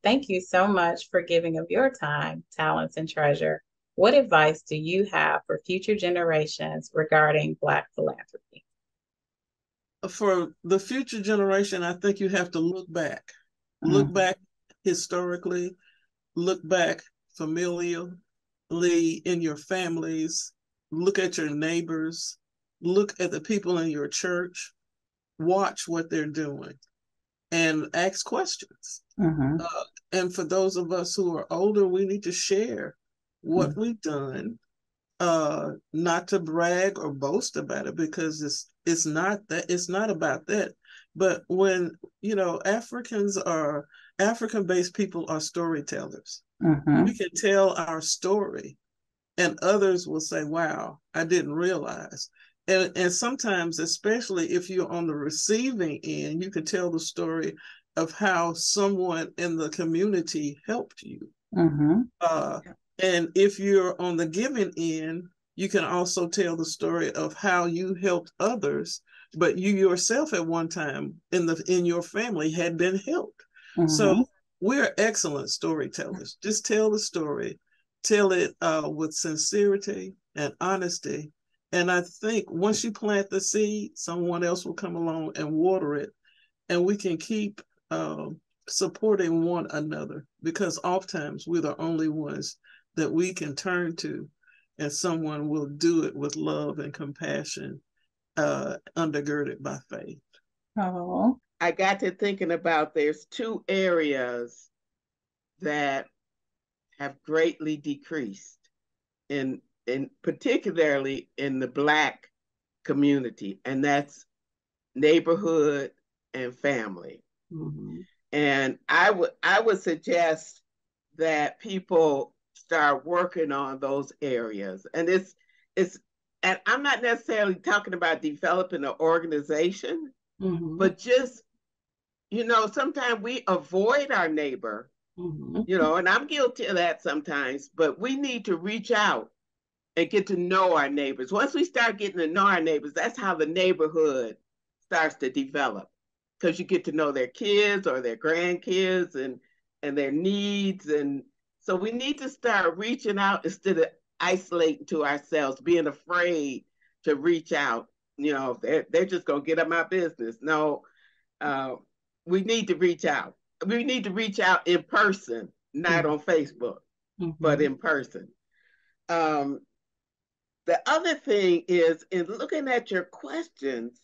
Thank you so much for giving of your time, talents, and treasure. What advice do you have for future generations regarding Black philanthropy? For the future generation, I think you have to look back historically, look back familially in your families, look at your neighbors, look at the people in your church, watch what they're doing, and ask questions. Mm-hmm. And for those of us who are older, we need to share what we've done, not to brag or boast about it, because it's not about that. But when African-based people are storytellers. Mm-hmm. We can tell our story and others will say, wow, I didn't realize. And sometimes, especially if you're on the receiving end, you can tell the story of how someone in the community helped you. Mm-hmm. Uh, and if you're on the giving end, you can also tell the story of how you helped others, but you yourself at one time in your family had been helped. So Mm-hmm. we're excellent storytellers. Just tell the story, tell it with sincerity and honesty. And I think once you plant the seed, someone else will come along and water it, and we can keep supporting one another, because oftentimes we're the only ones that we can turn to, and someone will do it with love and compassion, undergirded by faith. Oh. I got to thinking about there's two areas that have greatly decreased in particularly in the Black community, and that's neighborhood and family. Mm-hmm. And I would suggest that people start working on those areas. And it's and I'm not necessarily talking about developing an organization, Mm-hmm. but just, sometimes we avoid our neighbor, Mm-hmm. and I'm guilty of that sometimes, but we need to reach out and get to know our neighbors. Once we start getting to know our neighbors, that's how the neighborhood starts to develop, because you get to know their kids or their grandkids and their needs. And so we need to start reaching out instead of isolating to ourselves, being afraid to reach out. They're just going to get up my business. No, uh, we need to reach out. We need to reach out in person, not on Facebook, but Mm-hmm. in person. Um, the other thing is, in looking at your questions,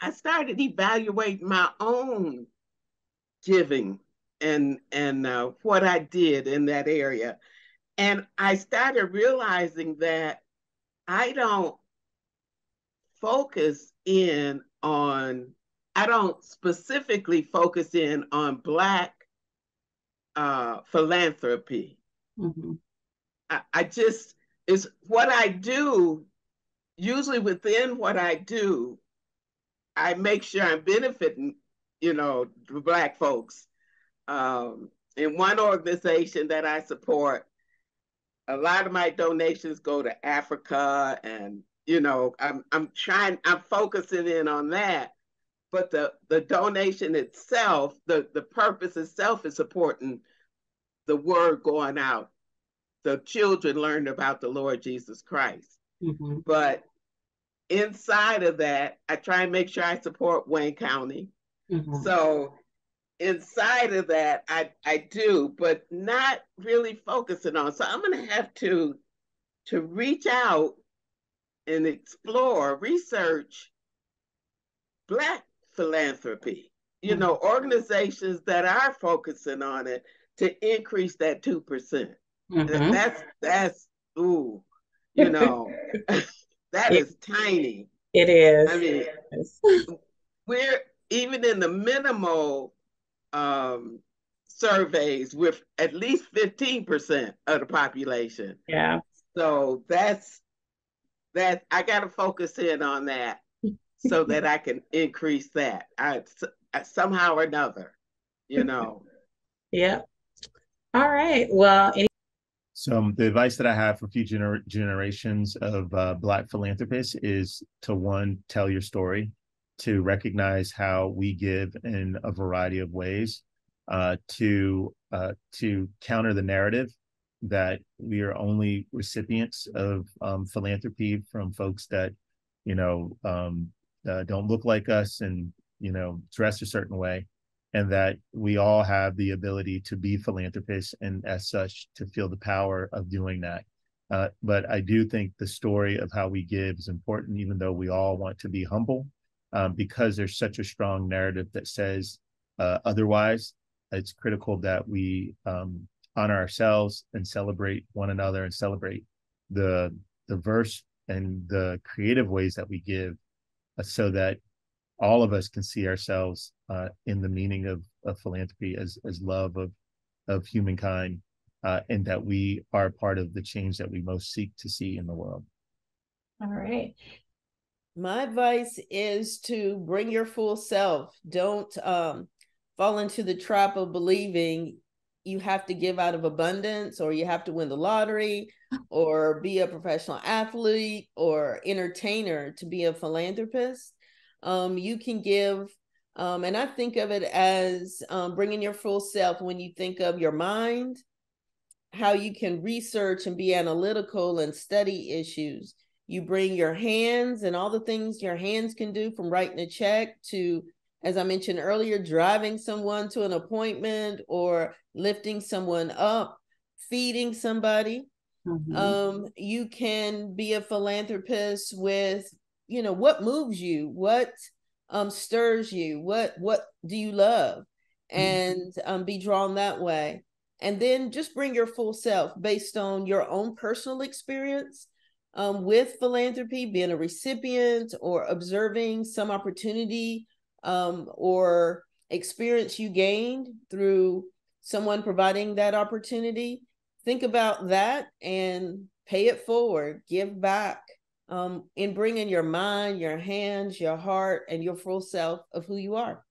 I started evaluating my own giving and what I did in that area. And I started realizing that I don't focus in on, I don't specifically focus in on Black philanthropy. Mm-hmm. I just, it's what I do, usually within what I do, I make sure I'm benefiting, the Black folks. In one organization that I support, a lot of my donations go to Africa, and I'm focusing in on that. But the donation itself, the purpose itself is supporting the word going out. The children learned about the Lord Jesus Christ. Mm-hmm. But inside of that, I try and make sure I support Wayne County. Mm-hmm. So inside of that, I do, but not really focusing on. So I'm going to have to reach out and explore, research Black philanthropy, Mm-hmm. organizations that are focusing on it to increase that 2%. Mm-hmm. That's ooh, you know, that It, is tiny. it is. I mean, Yes. we're even in the minimal um, surveys with at least 15% of the population. Yeah. So that I got to focus in on that so that I can increase that. I somehow or another. Yeah. All right. Well, So the advice that I have for future generations of Black philanthropists is to, one, tell your story, to recognize how we give in a variety of ways, to counter the narrative that we are only recipients of philanthropy from folks that, don't look like us and, dress a certain way, and that we all have the ability to be philanthropists and as such to feel the power of doing that. But I do think the story of how we give is important, even though we all want to be humble, because there's such a strong narrative that says otherwise. It's critical that we honor ourselves and celebrate one another and celebrate the diverse and the creative ways that we give, so that all of us can see ourselves in the meaning of philanthropy as love of humankind, and that we are part of the change that we most seek to see in the world. All right. My advice is to bring your full self. Don't fall into the trap of believing you have to give out of abundance, or you have to win the lottery, or be a professional athlete or entertainer to be a philanthropist. You can give, and I think of it as bringing your full self when you think of your mind, how you can research and be analytical and study issues. You bring your hands and all the things your hands can do, from writing a check to, as I mentioned earlier, driving someone to an appointment or lifting someone up, feeding somebody. Mm-hmm. You can be a philanthropist with, what moves you, what stirs you, what do you love, and be drawn that way. And then just bring your full self based on your own personal experience with philanthropy, being a recipient or observing some opportunity or experience you gained through someone providing that opportunity. Think about that and pay it forward, give back, in bringing your mind, your hands, your heart, and your full self of who you are.